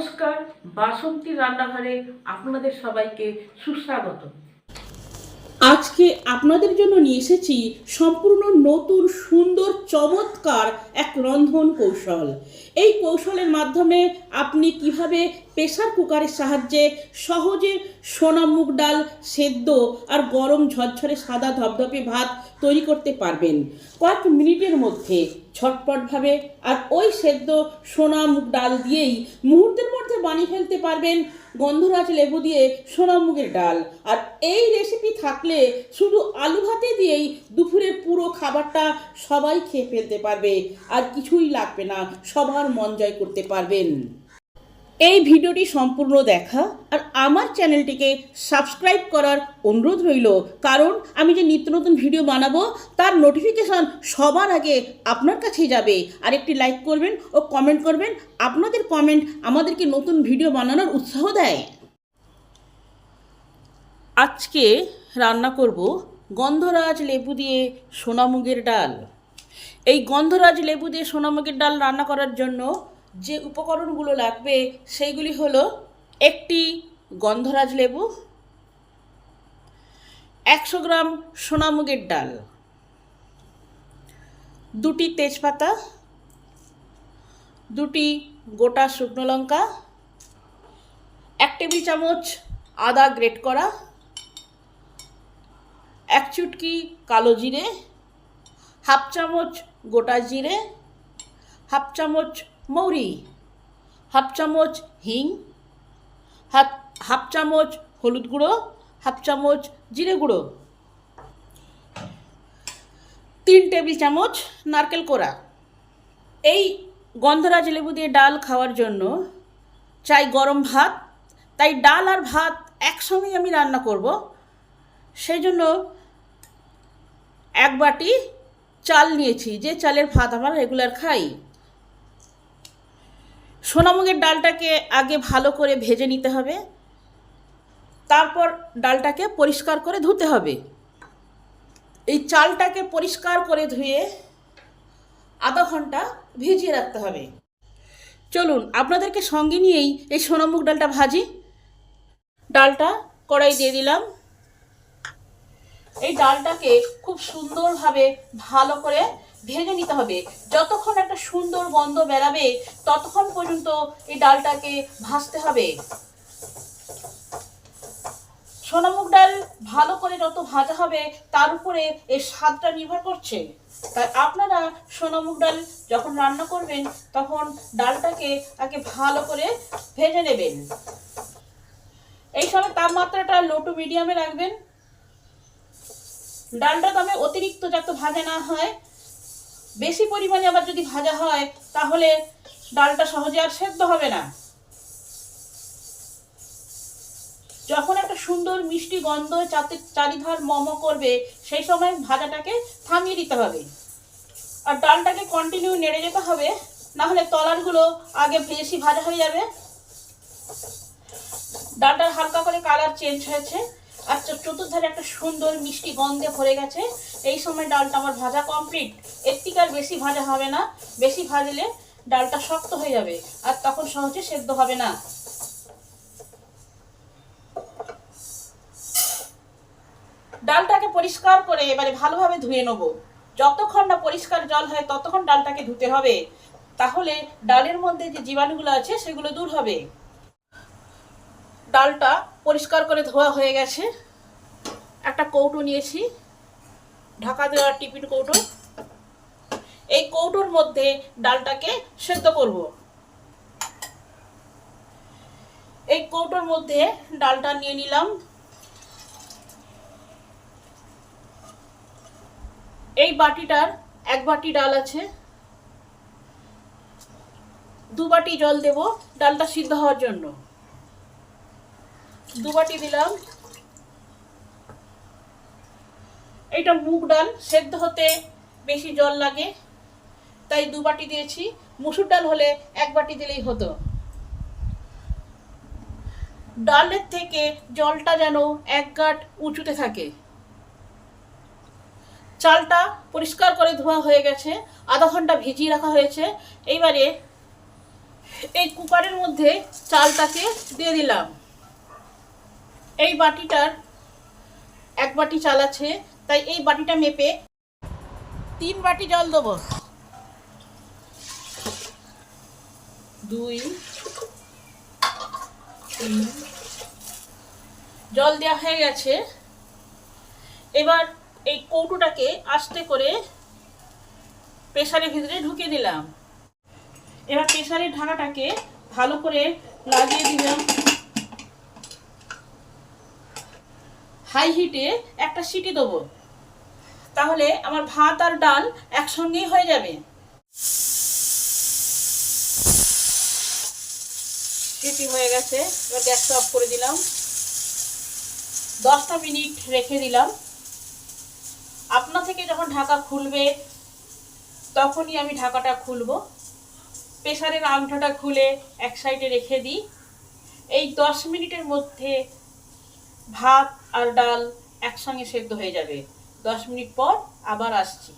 নমস্কার, বাসন্তী রান্নাঘরে আপনাদের সবাইকে সুস্বাগত। আজকে আপনাদের জন্য নিয়ে এসেছি সম্পূর্ণ নতুন সুন্দর চমৎকার এক রন্ধন কৌশল। এই কৌশলের মাধ্যমে আপনি কিভাবে প্রেসার কুকারের সাহায্যে সহজে সোনা মুগ ডাল সেদ্ধ আর গরম ঝরঝরে সাদা ধপধপে ভাত তৈরি করতে পারবেন কয়েক মিনিটের মধ্যে ঝটপটভাবে। আর ওই সেদ্ধ সোনা মুগ ডাল দিয়েই মুহূর্তের মধ্যে বানিয়ে ফেলতে পারবেন গন্ধরাজ লেবু দিয়ে সোনা মুগের ডাল। আর এই রেসিপি থাকলে শুধু আলু ভাতে দিয়েই দুপুরের পুরো খাবারটা সবাই খেয়ে ফেলতে পারবে, আর কিছুই লাগবে না, সবার মন জয় করতে পারবেন। এই ভিডিওটি সম্পূর্ণ দেখা আর আমার চ্যানেলটিকে সাবস্ক্রাইব করার অনুরোধ রইল, কারণ আমি যে নিত্য নতুন ভিডিও বানাবো তার নোটিফিকেশন সবার আগে আপনার কাছেই যাবে। আর একটি লাইক করবেন ও কমেন্ট করবেন, আপনাদের কমেন্ট আমাদেরকে নতুন ভিডিও বানানোর উৎসাহ দেয়। আজকে রান্না করব গন্ধরাজ লেবু দিয়ে সোনা মুগের ডাল। এই গন্ধরাজ লেবু দিয়ে সোনা মুগের ডাল রান্না করার জন্য যে উপকরণগুলো লাগবে সেইগুলি হলো একটি গন্ধরাজ লেবু, 100 গ্রাম সোনা মুগের ডাল, 2টি তেজপাতা, 2টি গোটা শুকনো লঙ্কা, 1 টেবিল চামচ আদা গ্রেট করা, 1 চুটকি কালো জিরে, 1/2 চামচ গোটা জিরে, 1/2 চামচ মৌরি, 1/2 চামচ হিং, 1/2 চামচ হলুদ গুঁড়ো, 1/2 চামচ জিরে গুঁড়ো, 3 টেবিল চামচ নারকেল কোড়া। এই গন্ধরাজ লেবু দিয়ে ডাল খাওয়ার জন্য চাই গরম ভাত, তাই ডাল আর ভাত একসঙ্গেই আমি রান্না করব। সেই জন্য 1 বাটি চাল নিয়েছি, যে চালের ভাত আমরা রেগুলার খাই। সোনামুগের ডালটাকে আগে ভালো করে ভেজে নিতে হবে, তারপর ডালটাকে পরিষ্কার করে ধুতে হবে। এই চালটাকে পরিষ্কার করে ধুয়ে আধা ঘন্টা ভিজিয়ে রাখতে হবে। চলুন আপনাদেরকে সঙ্গে নিয়েই এই সোনামুগ ডালটা ভাজি। ডালটা কড়াই দিয়ে দিলাম। এই ডালটাকে খুব সুন্দরভাবে ভালো করে ভেজে নিতে হবে। যতক্ষণ একটা সুন্দর গন্ধ বেরাবে ততক্ষণ পর্যন্ত এই ডালটাকে ভাজতে হবে। সোনামুগ ডাল ভালো করে যত ভাজা হবে তার উপরে এর স্বাদটা নির্ভর করছে। তাই আপনারা সোনামুগ ডাল যখন রান্না করবেন তখন ডালটাকে আগে ভালো করে ভেজে নেবেন। এই সময় তাপমাত্রাটা লো টু মিডিয়ামে রাখবেন। ডালটা তবে অতিরিক্ত যাতে ভাজা না হয়, বেশি পরিমাণে আবার যদি ভাজা হয় তাহলে ডালটা সহজে আর সেদ্ধ হবে না। যখন একটা সুন্দর মিষ্টি গন্ধ চারিধার মম করবে সেই সময় ভাজাটাকে থামিয়ে দিতে হবে। আর ডালটাকে কন্টিনিউ নেড়ে যেতে হবে, না হলে তলারগুলো আগে বেশি ভাজা হয়ে যাবে। ডালটার হালকা করে কালার চেঞ্জ হয়েছে আর চতুর্ধারে একটা সুন্দর মিষ্টি গন্ধে ভরে গেছে। এই সময় ডালটা আমার ভাজা কমপ্লিট। এর থেকে আর বেশি ভাজা হবে না, বেশি ভাজলে ডালটা শক্ত হয়ে যাবে আর তখন সহজে সেদ্ধ হবে না। ডালটাকে পরিষ্কার করে এবারে ভালোভাবে ধুয়ে নেব। যতক্ষণ না পরিষ্কার জল হয় ততক্ষণ ডালটাকে ধুতে হবে, তাহলে ডালের মধ্যে যে জীবাণুগুলো আছে সেগুলো দূর হবে। ডালটা পরিষ্কার করে ধোয়া হয়ে গেছে। একটা কৌটো নিয়েছি, ঢাকা দেওয়া টিফিন কৌটো। এই কৌটোর মধ্যে ডালটাকে সেদ্ধ করব। এই কৌটোর মধ্যে ডালটা নিয়ে নিলাম। এই বাটিটার 1 বাটি ডাল আছে, 2 বাটি জল দেব ডালটা সিদ্ধ হওয়ার জন্য। 2 বাটি দিলাম। এটা মুগ ডাল, সেদ্ধ হতে বেশি জল লাগে তাই 2 বাটি দিয়েছি। মুসুর ডাল হলে 1 বাটি দিলেই হতো। ডালের থেকে জলটা যেন 1 গাঁট উঁচুতে থাকে। চালটা পরিষ্কার করে ধোয়া হয়ে গেছে, আধা ঘন্টা ভিজিয়ে রাখা হয়েছে। এইবারে এই কুকারের মধ্যে চালটাকে দিয়ে দিলাম। এই বাটিটার 1 বাটি চাল আছে, তাই এই বাটিটা মেপে 3 বাটি জল দেবো। 2 3 জল দেওয়া হয়ে গেছে। এবার এই কৌটোটাকে আস্তে করে প্রেসারের ভিতরে ঢুকিয়ে দিলাম। এবার প্রেসারের ঢাকাটাকে ভালো করে লাগিয়ে দিলাম। হাই হিটে একটা সিটি দেবো, তাহলে আমার ভাত আর ডাল একসঙ্গেই হয়ে যাবে। সিটি হয়ে গেছে, এবার গ্যাসটা অফ করে দিলাম। 10টা মিনিট রেখে দিলাম। আপনা থেকে যখন ঢাকা খুলবে তখনই আমি ঢাকাটা খুলবো। প্রেসারের আংটাটা খুলে এক সাইডে রেখে দিই। এই 10 মিনিটের মধ্যে ভাত আর ডাল একসঙ্গে সেদ্ধ হয়ে যাবে। 10 মিনিট পর আবার আসছি।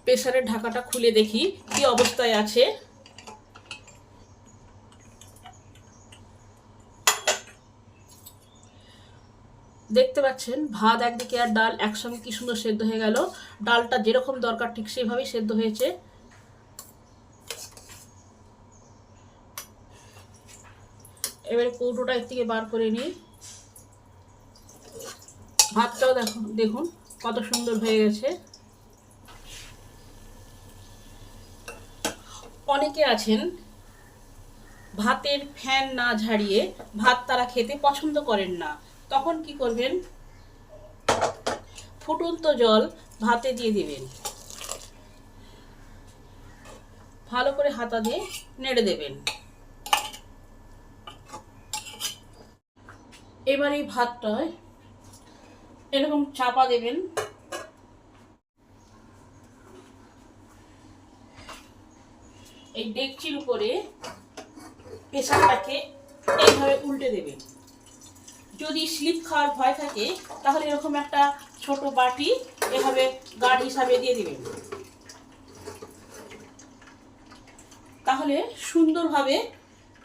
প্রেসারের ঢাকাটা খুলে দেখি কি অবস্থায় আছে। দেখতে পাচ্ছেন ভাত একদিকে আর ডাল একসঙ্গে কি সুন্দর সেদ্ধ হয়ে গেল। ডালটা যেরকম দরকার ঠিক সেভাবেই সেদ্ধ হয়েছে। এবারে কৌটোটা এর থেকে বার করে নিই। ভাতটাও দেখুন কত সুন্দর হয়ে গেছে। অনেকে আছেন ভাতের ফ্যান না ঝাড়িয়ে ভাত তারা খেতে পছন্দ করেন না। তখন কি করবেন, ফুটন্ত জল ভাতে দিয়ে দিবেন, ভালো করে হাতা দিয়ে নেড়ে দেবেন। এবার এই ভাতটায় এরকম চাপা দেবেন। এই ডেকচির উপরে প্রেসারটাকে এইভাবে উল্টে দেবেন। যদি স্লিপ খাওয়ার ভয় থাকে তাহলে এরকম একটা ছোট বাটি এভাবে গার্ড হিসাবে দিয়ে দিবেন, তাহলে সুন্দরভাবে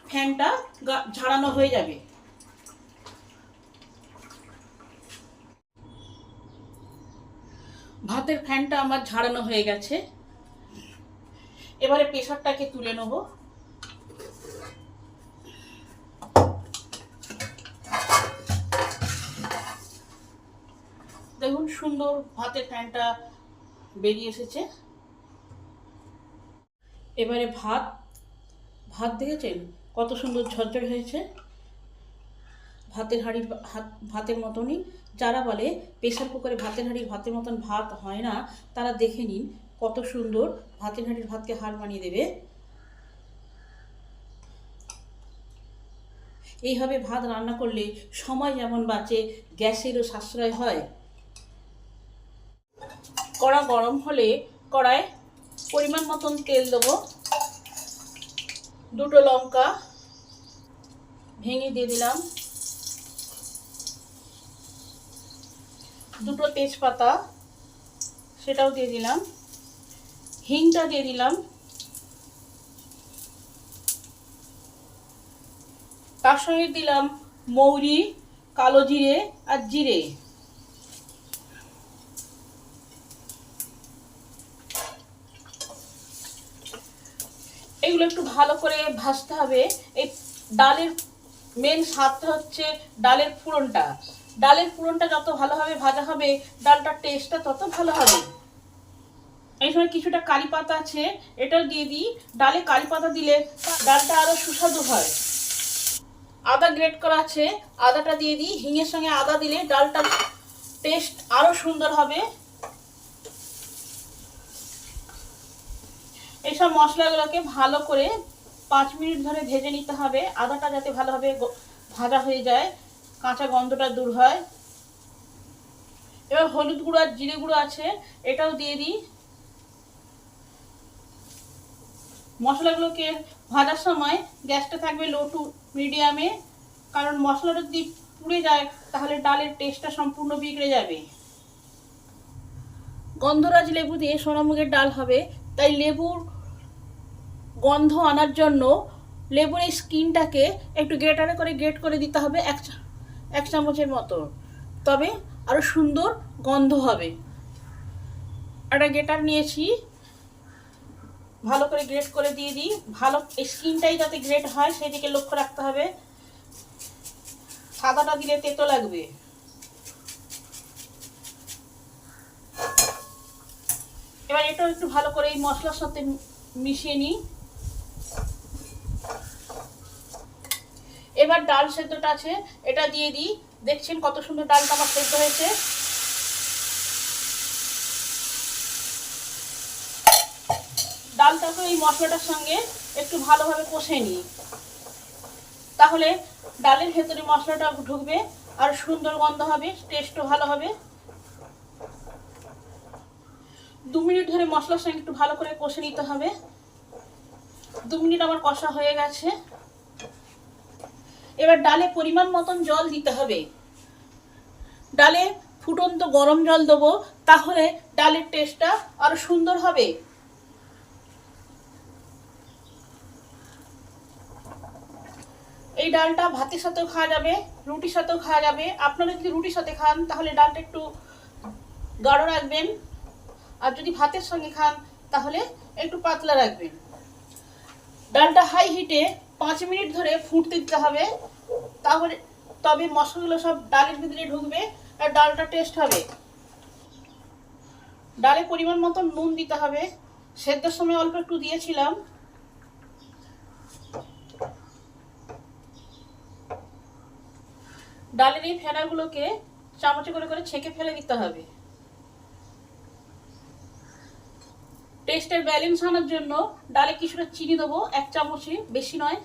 ফ্যানটা ঝাড়ানো হয়ে যাবে। ভাতের ফ্যানটা আমার ঝাড়ানো হয়ে গেছে। এবারে প্রেসারটাকে তুলে নেব। দেখুন সুন্দর ভাতের ফ্যানটা বেরিয়ে এসেছে। এবারে ভাত দেখেছেন কত সুন্দর ঝরঝরে হয়েছে। ভাতের হাঁড়ির ভাতের মতনই। যারা বলে প্রেসার কুকারে ভাতের হাঁড়ির ভাতের মতন ভাত হয় না, তারা দেখে নিন কত সুন্দর ভাতের হাঁড়ির ভাতকে হার মানিয়ে দেবে। এইভাবে ভাত রান্না করলে সময় যেমন বাঁচে, গ্যাসেরও সাশ্রয় হয়। কড়া গরম হলে কড়ায় পরিমাণ মতন তেল দেবো। 2টো লঙ্কা ভেঙে দিয়ে দিলাম, 2টো তেজপাতা সেটাও দিয়ে দিলাম, হিংটা দিয়ে দিলাম, তার সঙ্গে দিলাম মৌরি, কালো জিরে আর জিরে। এগুলো একটু ভালো করে ভাজতে হবে। এই ডালের মেন স্বাদটা হচ্ছে ডালের ফোড়নটা। ডালের ফোড়নটা যত ভালোভাবে ভাজা হবে ডালটার টেস্টটা তত ভালো হবে। এই সময় কিছুটা কারি পাতা আছে, এটাও দিয়ে দিই। ডালে কারি পাতা দিলে ডালটা আরো সুস্বাদু হয়। আদা গ্রেট করা আছে, আদাটা দিয়ে দিই। হিঙের সঙ্গে আদা দিলে ডালটার টেস্ট আরো সুন্দর হবে। এইসব মশলাগুলোকে ভালো করে 5 মিনিট ধরে ভেজে নিতে হবে। আদাটা যাতে ভালোভাবে ভাজা হয়ে যায়, কাঁচা গন্ধটা দূর হয়। এবার হলুদ গুঁড়ো আর জিরে গুঁড়ো আছে, এটাও দিয়ে দিই। মশলাগুলোকে ভাজার সময় গ্যাসটা থাকবে লো টু মিডিয়ামে, কারণ মশলাটা যদি পুড়ে যায় তাহলে ডালের টেস্টটা সম্পূর্ণ বিগড়ে যাবে। গন্ধরাজ লেবু দিয়ে সোনামুগের ডাল হবে, তাই লেবুর গন্ধ আনার জন্য লেবুর এই স্কিনটাকে একটু গ্রেটারে করে গ্রেট করে দিতে হবে এক চামচের মতো, তবে আরও সুন্দর গন্ধ হবে। একটা গ্রেটার নিয়েছি, ভালো করে গ্রেট করে দিয়ে দিই। ভালো স্কিনটাই যাতে গ্রেট হয় সেদিকে লক্ষ্য রাখতে হবে, সাদাটা দিলে তেতো লাগবে। এবার এটাও একটু ভালো করে এই মশলার সাথে মিশিয়ে নিই। এবার ডাল সেদ্ধটা আছে এটা দিয়ে দিই। দেখছেন কত সুন্দর ডালটা আমার সেদ্ধ হয়েছে। ডালটাকে এই মশলাটার সঙ্গে একটু ভালোভাবে কষে নিই, তাহলে ডালের ভেতরে মশলাটা ঢুকবে আর সুন্দর গন্ধ হবে, টেস্টও ভালো হবে। 2 মিনিট ধরে মশলার সঙ্গে একটু ভালো করে কষে নিতে হবে। 2 মিনিট আমার কষা হয়ে গেছে। এবার ডালে পরিমাণ মতন জল দিতে হবে। ডালে ফুটন্ত গরম জল দেবো, তাহলে ডালের টেস্টটা আরো সুন্দর হবে। এই ডালটা ভাতের সাথেও খাওয়া যাবে, রুটির সাথেও খাওয়া যাবে। আপনারা যদি রুটির সাথে খান তাহলে ডালটা একটু গাঢ় রাখবেন, আর যদি ভাতের সঙ্গে খান তাহলে একটু পাতলা রাখবেন। ডালটা হাই হিটে 5 মিনিট ধরে ফুটতে দিতে হবে, তাহলে তবে মশলাগুলো সব ডালের ভিতরে ঢুকবে আর ডালটা টেস্ট হবে। ডালে পরিমাণ মতো নুন দিতে হবে, সেদ্ধর সময় অল্প একটু দিয়েছিলাম। ডালের এই ফেনাগুলোকে চামচে করে করে ছেঁকে ফেলে দিতে হবে। টেস্টের ব্যালেন্স আনার জন্য ডালে কিছুটা চিনি দেবো, 1 চামচে, বেশি নয়।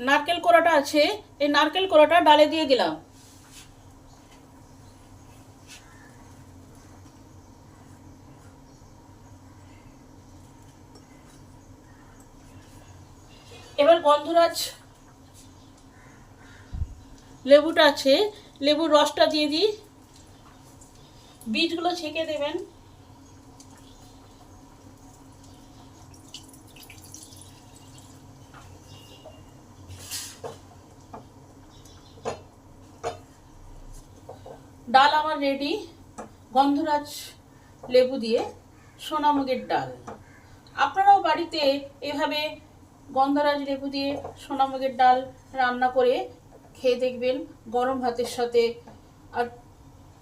নারকেল কোড়াটা আছে, এই নারকেল কোড়াটা ডালে দিয়ে দিলাম। এবার গন্ধরাজ লেবুটা আছে, লেবুর রসটা দিয়ে দিই। বীজগুলো ছেঁকে দেবেন। ডাল আমার রেডি, গন্ধরাজ লেবু দিয়ে সোনামুগের ডাল। আপনারাও বাড়িতে এভাবে গন্ধরাজ লেবু দিয়ে সোনামুগের ডাল রান্না করে খেয়ে দেখবেন, গরম ভাতের সাথে। আর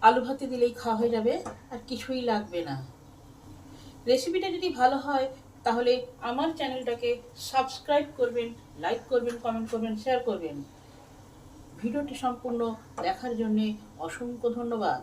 আলু ভাতে দিলেই খাওয়া হয়ে যাবে, আর কিছুই লাগবে না। রেসিপিটা যদি ভালো হয় তাহলে আমার চ্যানেলটাকে সাবস্ক্রাইব করবেন, লাইক করবেন, কমেন্ট করবেন, শেয়ার করবেন। ভিডিওটি সম্পূর্ণ দেখার জন্যে অসংখ্য ধন্যবাদ।